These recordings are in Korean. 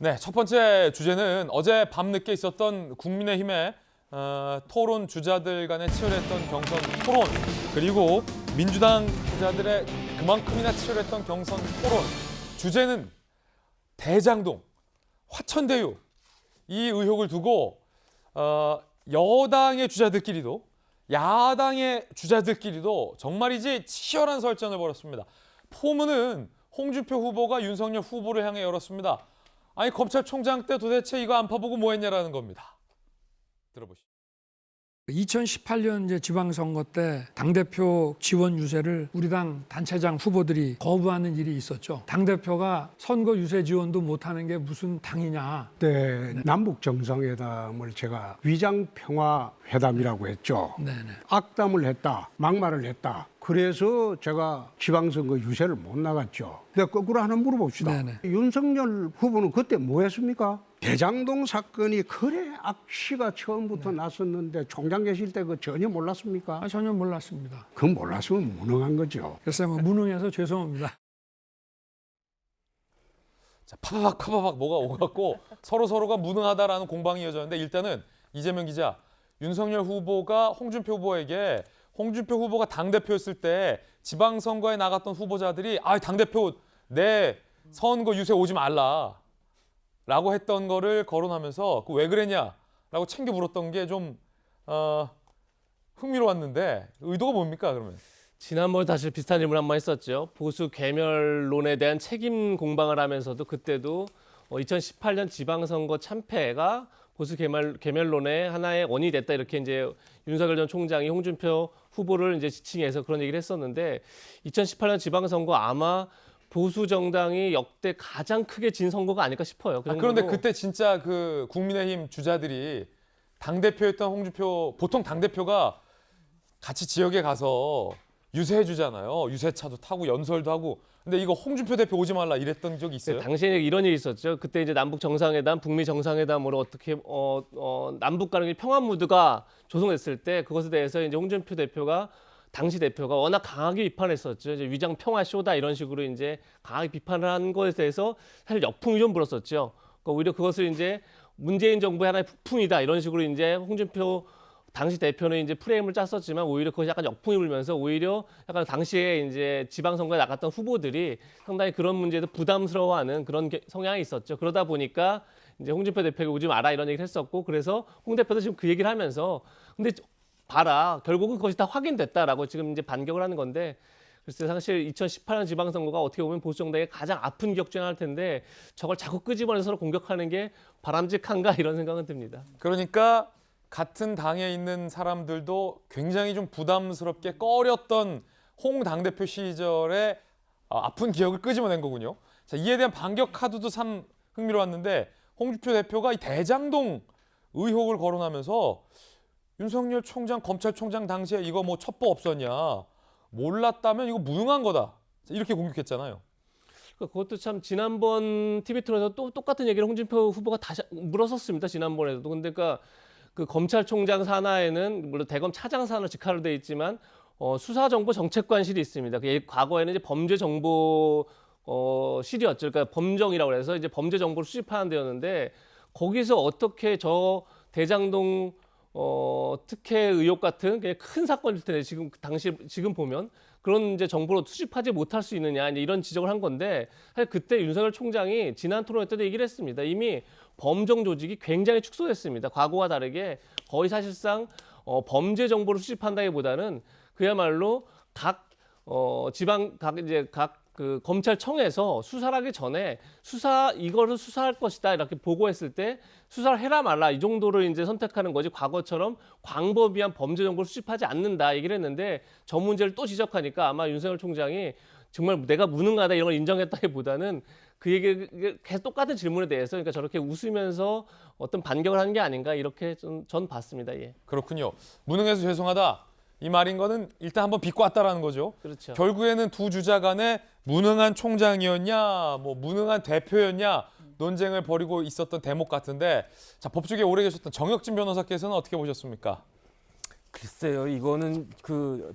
네, 첫 번째 주제는 어제 밤늦게 있었던 국민의힘의 토론 주자들 간의 치열했던 경선 토론, 그리고 민주당 주자들의 그만큼이나 치열했던 경선 토론. 주제는 대장동, 화천대유, 이 의혹을 두고 여당의 주자들끼리도 야당의 주자들끼리도 정말이지 치열한 설전을 벌였습니다. 포문은 홍준표 후보가 윤석열 후보를 향해 열었습니다. 아니, 검찰총장 때 도대체 이거 안 파보고 뭐 했냐라는 겁니다. 들어보시죠. 2018년 이제 지방선거 때 당대표 지원 유세를 우리 당 단체장 후보들이 거부하는 일이 있었죠. 당대표가 선거 유세 지원도 못하는 게 무슨 당이냐. 그때 남북 정상회담을 제가 위장평화회담이라고 했죠. 네네. 악담을 했다, 막말을 했다. 그래서 제가 지방선거 유세를 못 나갔죠. 근데 거꾸로 하나 물어봅시다. 네네. 윤석열 후보는 그때 뭐 했습니까? 대장동 사건이 그래 악취가 처음부터 났었는데 총장 계실 때 그 전혀 몰랐습니까? 전혀 몰랐습니다. 그건 몰랐으면 무능한 거죠. 그래서 뭐 무능해서 죄송합니다. 자, 파바박 뭐가 오갔고 서로가 무능하다라는 공방이 이어졌는데, 일단은 이재명 기자, 윤석열 후보가 홍준표 후보에게 홍준표 후보가 당대표였을 때 지방선거에 나갔던 후보자들이 당대표 내 선거 유세 오지 말라 라고 했던 거를 거론하면서 왜 그랬냐라고 챙겨 물었던 게 좀 흥미로웠는데, 의도가 뭡니까 그러면? 지난번에 다시 비슷한 질문 한 번 했었죠. 보수 괴멸론에 대한 책임 공방을 하면서도 그때도 2018년 지방선거 참패가 보수 괴멸론의 하나의 원인이 됐다, 이렇게 이제 윤석열 전 총장이 홍준표 후보를 이제 지칭해서 그런 얘기를 했었는데, 2018년 지방선거 아마 보수 정당이 역대 가장 크게 진 선거가 아닐까 싶어요. 그런데 그때 진짜 그 국민의힘 주자들이 당대표였던 홍준표, 보통 당대표가 같이 지역에 가서 유세해 주잖아요. 유세차도 타고 연설도 하고. 근데 이거 홍준표 대표 오지 말라 이랬던 적이 있어요? 당시에 이런 일이 있었죠. 그때 이제 남북 정상회담, 북미 정상회담으로 어떻게 남북 간의 평화 무드가 조성됐을 때, 그것에 대해서 이제 홍준표 대표가, 당시 대표가 워낙 강하게 비판했었죠. 이제 위장 평화 쇼다 이런 식으로 이제 강하게 비판을 한 것에 대해서 사실 역풍이 좀 불었었죠. 그러니까 오히려 그것을 이제 문재인 정부의 하나의 북풍이다 이런 식으로 이제 홍준표 당시 대표는 이제 프레임을 짰었지만, 오히려 그것이 약간 역풍이 불면서 오히려 약간 당시에 이제 지방선거에 나갔던 후보들이 상당히 그런 문제에도 부담스러워하는 그런 성향이 있었죠. 그러다 보니까 이제 홍준표 대표가 오지 마라 이런 얘기를 했었고, 그래서 홍 대표도 지금 그 얘기를 하면서 근데 봐라, 결국은 그것이 다 확인됐다라고 지금 이제 반격을 하는 건데, 글쎄 사실 2018년 지방선거가 어떻게 보면 보수 정당의 가장 아픈 기억 중에 하나일 텐데, 저걸 자꾸 끄집어내서 서로 공격하는 게 바람직한가 이런 생각은 듭니다. 그러니까 같은 당에 있는 사람들도 굉장히 좀 부담스럽게 꺼렸던 홍 당대표 시절의 아픈 기억을 끄집어낸 거군요. 자, 이에 대한 반격 카드도 참 흥미로웠는데, 홍준표 대표가 이 대장동 의혹을 거론하면서 윤석열 총장, 검찰총장 당시에 이거 뭐 첩보 없었냐, 몰랐다면 이거 무능한 거다, 이렇게 공격했잖아요. 그것도 참 지난번 TV 토론에서 또 똑같은 얘기를 홍준표 후보가 다시 물었었습니다. 지난번에도. 근데 그 검찰총장 산하에는 물론 대검 차장 산하로 직하로 돼 있지만 수사정보정책관실이 있습니다. 과거에는 이제 범죄정보 실이었죠. 그러니까 범정이라고 해서 이제 범죄 정보를 수집하는 데였는데, 거기서 어떻게 저 대장동 특혜 의혹 같은 그냥 큰 사건일 텐데, 지금 보면 그런 이제 정보로 수집하지 못할 수 있느냐, 이제 이런 지적을 한 건데, 사실 그때 윤석열 총장이 지난 토론회 때도 얘기를 했습니다. 이미 범정 조직이 굉장히 축소됐습니다. 과거와 다르게 거의 사실상 범죄 정보를 수집한다기보다는 그야말로 각 그 검찰청에서 수사를 하기 전에 이거를 수사할 것이다 이렇게 보고했을 때 수사를 해라 말라 이 정도를 이제 선택하는 거지, 과거처럼 광범위한 범죄 정보를 수집하지 않는다 얘기를 했는데, 저 문제를 또 지적하니까 아마 윤석열 총장이 정말 내가 무능하다 이런 걸 인정했다기보다는 그 얘기 계속 똑같은 질문에 대해서 그러니까 저렇게 웃으면서 어떤 반격을 하는 게 아닌가, 이렇게 전 봤습니다. 예. 그렇군요. 무능해서 죄송하다, 이 말인 거는 일단 한번 비꼬았다라는 거죠. 그렇죠. 결국에는 두 주자 간에 무능한 총장이었냐, 뭐 무능한 대표였냐 논쟁을 벌이고 있었던 대목 같은데, 자, 법조계 오래 계셨던 정혁진 변호사께서는 어떻게 보셨습니까? 글쎄요, 이거는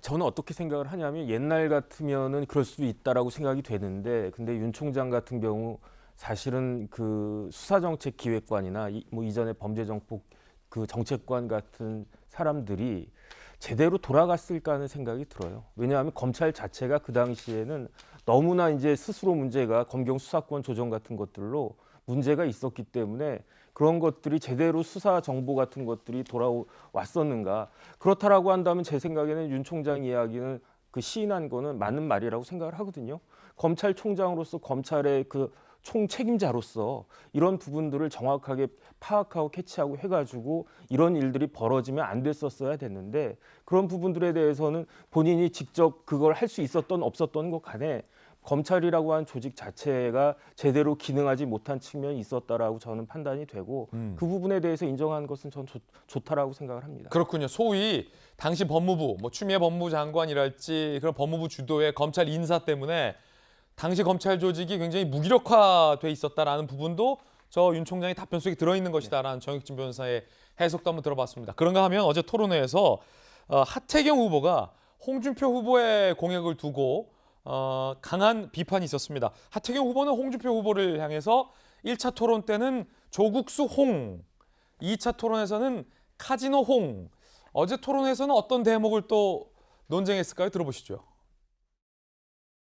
저는 어떻게 생각을 하냐면, 옛날 같으면은 그럴 수도 있다라고 생각이 되는데, 근데 윤 총장 같은 경우 사실은 그 수사정책기획관이나 뭐 이전에 범죄정복 그 정책관 같은 사람들이 제대로 돌아갔을까 하는 생각이 들어요. 왜냐하면 검찰 자체가 그 당시에는 너무나 이제 스스로 문제가 검경 수사권 조정 같은 것들로 문제가 있었기 때문에 그런 것들이 제대로 수사 정보 같은 것들이 돌아왔었는가. 그렇다라고 한다면 제 생각에는 윤 총장 이야기는 그 시인한 거는 맞는 말이라고 생각을 하거든요. 검찰총장으로서 검찰의 그 총책임자로서 이런 부분들을 정확하게 파악하고 캐치하고 해가지고 이런 일들이 벌어지면 안 됐었어야 됐는데 그런 부분들에 대해서는 본인이 직접 그걸 할 수 있었던 없었던 것 간에 검찰이라고 하는 조직 자체가 제대로 기능하지 못한 측면이 있었다라고 저는 판단이 되고 그 부분에 대해서 인정하는 것은 저는 좋다라고 생각을 합니다. 그렇군요. 소위 당시 법무부, 뭐 추미애 법무부 장관이랄지 그런 법무부 주도의 검찰 인사 때문에 당시 검찰 조직이 굉장히 무기력화돼 있었다라는 부분도 저 윤 총장의 답변 속에 들어있는 것이다라는 정익진 변호사의 해석도 한번 들어봤습니다. 그런가 하면 어제 토론회에서 하태경 후보가 홍준표 후보의 공약을 두고 강한 비판이 있었습니다. 하태경 후보는 홍준표 후보를 향해서 1차 토론 때는 조국수 홍, 2차 토론에서는 카지노 홍. 어제 토론에서는 어떤 대목을 또 논쟁했을까요? 들어보시죠.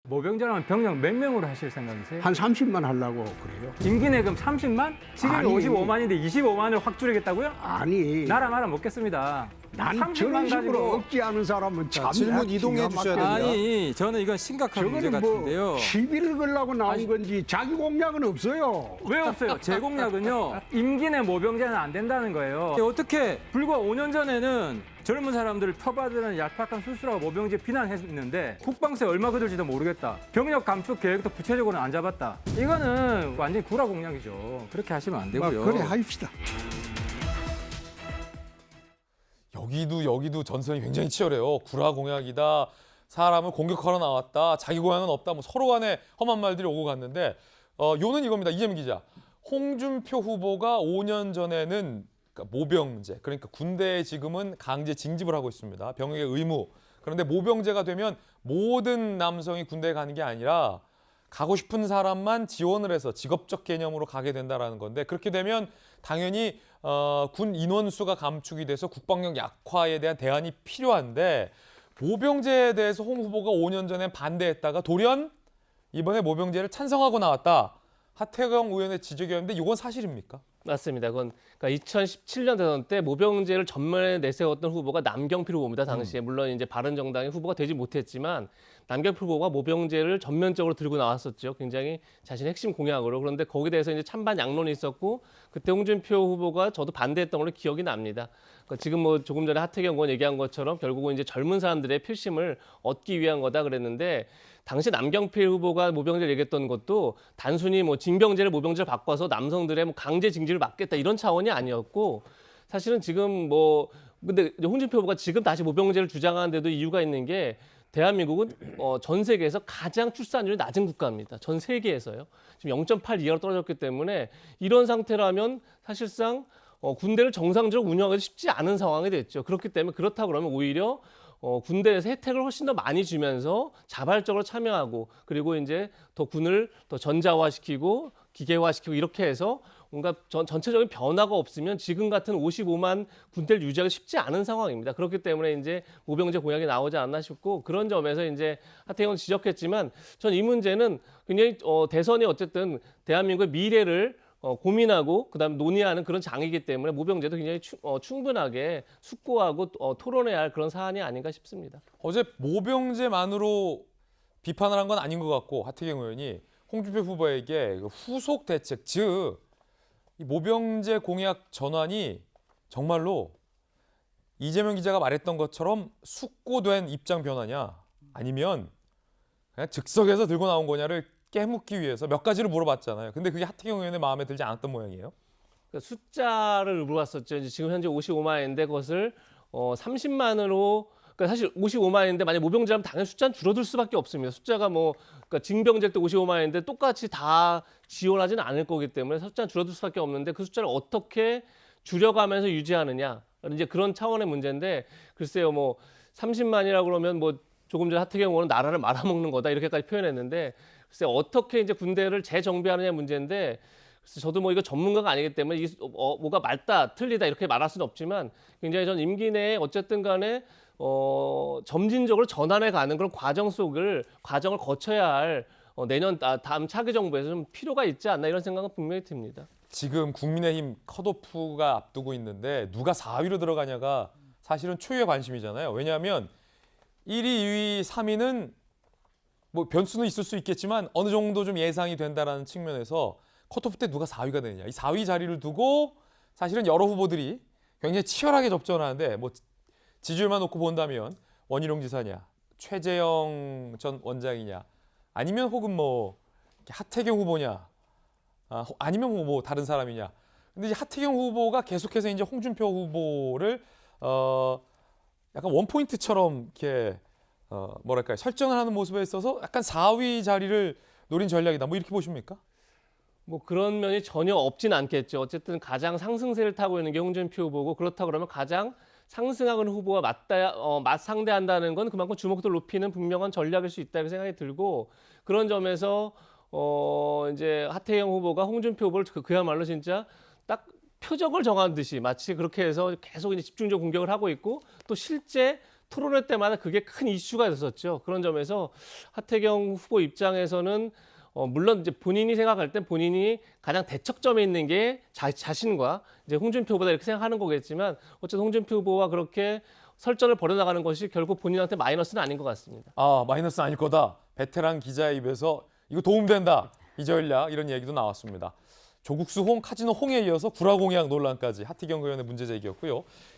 모병제라면 병력 몇 명으로 하실 생각이세요? 한 30만 하려고 그래요. 임기 내금 30만? 지금 아니. 55만인데 25만을 확 줄이겠다고요? 아니, 나라 말아 먹겠습니다. 난 30만 저런 식으로 가지고- 억지 하는 사람은 참 질문 기가 이동해 주셔야 막혀요. 됩니다. 아니 저는 이건 심각한 문제 저거는 뭐 같은데요. 시비를 걸라고 나온 아니. 건지 자기 공약은 없어요. 왜 없어요? 제 공약은요. 임기 내 모병제는 안 된다는 거예요. 어떻게 불과 5년 전에는 젊은 사람들을 표받으는 얄팍한 술수라고 모병제 비난했는데 국방세 얼마 거둘지도 모르겠다. 병력 감축 계획도 구체적으로는 안 잡았다. 이거는 완전히 구라 공약이죠. 그렇게 하시면 안 되고요. 그래 합시다. 여기도 전선이 굉장히 치열해요. 구라 공약이다. 사람을 공격하러 나왔다. 자기 고향은 없다. 뭐 서로 간에 험한 말들이 오고 갔는데 요는 이겁니다. 이재명 기자. 홍준표 후보가 5년 전에는 그러니까 모병제, 그러니까 군대에 지금은 강제 징집을 하고 있습니다. 병역의 의무. 그런데 모병제가 되면 모든 남성이 군대에 가는 게 아니라 가고 싶은 사람만 지원을 해서 직업적 개념으로 가게 된다라는 건데 그렇게 되면 당연히 군 인원수가 감축이 돼서 국방력 약화에 대한 대안이 필요한데 모병제에 대해서 홍 후보가 5년 전에 반대했다가 돌연 이번에 모병제를 찬성하고 나왔다. 하태경 의원의 지적이었는데 이건 사실입니까? 맞습니다. 그건 그러니까 2017년 대선 때 모병제를 전면에 내세웠던 후보가 남경필 후보입니다. 당시에 물론 이제 바른정당의 후보가 되지 못했지만 남경필 후보가 모병제를 전면적으로 들고 나왔었죠. 굉장히 자신의 핵심 공약으로. 그런데 거기에 대해서 이제 찬반 양론이 있었고 그때 홍준표 후보가 저도 반대했던 걸로 기억이 납니다. 그러니까 지금 뭐 조금 전에 하태경 의원 얘기한 것처럼 결국은 이제 젊은 사람들의 표심을 얻기 위한 거다 그랬는데 당시 남경필 후보가 모병제를 얘기했던 것도 단순히 뭐 징병제를 모병제를 바꿔서 남성들의 뭐 강제 징집을 막겠다 이런 차원이 아니었고 사실은 지금 뭐 근데 홍준표 후보가 지금 다시 모병제를 주장하는 데도 이유가 있는 게 대한민국은 전 세계에서 가장 출산율이 낮은 국가입니다. 전 세계에서요. 지금 0.8 이하로 떨어졌기 때문에 이런 상태라면 사실상 군대를 정상적으로 운영하기 쉽지 않은 상황이 됐죠. 그렇기 때문에 그렇다 그러면 오히려 군대에서 혜택을 훨씬 더 많이 주면서 자발적으로 참여하고 그리고 이제 더 군을 더 전자화시키고 기계화시키고 이렇게 해서 뭔가 전체적인 변화가 없으면 지금 같은 55만 군대를 유지하기 쉽지 않은 상황입니다. 그렇기 때문에 이제 모병제 공약이 나오지 않나 싶고 그런 점에서 이제 하태경 지적했지만 전 이 문제는 굉장히 대선이 어쨌든 대한민국의 미래를 고민하고 그다음에 논의하는 그런 장이기 때문에 모병제도 굉장히 충분하게 숙고하고 토론해야 할 그런 사안이 아닌가 싶습니다. 어제 모병제만으로 비판을 한 건 아닌 것 같고 하태경 의원이 홍준표 후보에게 후속 대책, 즉 이 모병제 공약 전환이 정말로 이재명 기자가 말했던 것처럼 숙고된 입장 변화냐 아니면 그냥 즉석에서 들고 나온 거냐를 깨묻기 위해서 몇 가지를 물어봤잖아요. 근데 그게 하태경 의원의 마음에 들지 않았던 모양이에요. 그러니까 숫자를 물어봤었죠. 이제 지금 현재 55만인데 그것을 30만으로 그러니까 사실 55만인데 만약 모병제라면 당연히 숫자는 줄어들 수밖에 없습니다. 숫자가 뭐 그러니까 징병제 때 55만인데 똑같이 다 지원하지는 않을 거기 때문에 숫자는 줄어들 수밖에 없는데 그 숫자를 어떻게 줄여가면서 유지하느냐 이제 그런 차원의 문제인데 글쎄요 뭐 30만이라고 그러면 뭐 조금 전에 하태경 의원은 나라를 말아먹는 거다 이렇게까지 표현했는데 글쎄 어떻게 이제 군대를 재정비하느냐 문제인데 그래서 저도 뭐 이거 전문가가 아니기 때문에 뭐가 맞다 틀리다 이렇게 말할 수는 없지만 굉장히 전 임기 내에 어쨌든 간에 점진적으로 전환해 가는 그런 과정을 거쳐야 할 내년 다음 차기 정부에서 좀 필요가 있지 않나 이런 생각은 분명히 듭니다. 지금 국민의힘 컷오프가 앞두고 있는데 누가 4위로 들어가냐가 사실은 초유의 관심이잖아요. 왜냐하면 1위, 2위, 3위는 뭐 변수는 있을 수 있겠지만 어느 정도 좀 예상이 된다라는 측면에서 컷오프 때 누가 4위가 되느냐. 이 4위 자리를 두고 사실은 여러 후보들이 굉장히 치열하게 접전하는데 뭐 지지율만 놓고 본다면 원희룡 지사냐, 최재형 전 원장이냐, 아니면 혹은 뭐 하태경 후보냐, 아니면 뭐 다른 사람이냐. 근데 이제 하태경 후보가 계속해서 이제 홍준표 후보를 약간 원포인트처럼 이렇게 뭐랄까요 설정을 하는 모습에 있어서 약간 4위 자리를 노린 전략이다. 뭐 이렇게 보십니까? 뭐 그런 면이 전혀 없진 않겠죠. 어쨌든 가장 상승세를 타고 있는 게 홍준표 후보고 그렇다 그러면 가장 상승하는 후보와 맞상대한다는 건 그만큼 주목도를 높이는 분명한 전략일 수 있다고 생각이 들고 그런 점에서 이제 하태경 후보가 홍준표 후보를 그야말로 진짜 딱 표적을 정한 듯이 마치 그렇게 해서 계속 이제 집중적 공격을 하고 있고 또 실제 토론회 때마다 그게 큰 이슈가 됐었죠. 그런 점에서 하태경 후보 입장에서는 물론 이제 본인이 생각할 땐 본인이 가장 대척점에 있는 게 자신과 이제 홍준표 후보다 이렇게 생각하는 거겠지만 어쨌든 홍준표 후보와 그렇게 설전을 벌여나가는 것이 결국 본인한테 마이너스는 아닌 것 같습니다. 마이너스는 아닐 거다. 베테랑 기자의 입에서 이거 도움된다. 이 전략 이런 얘기도 나왔습니다. 조국수 홍, 카지노 홍에 이어서 구라공약 논란까지 하태경 의원의 문제 제기였고요.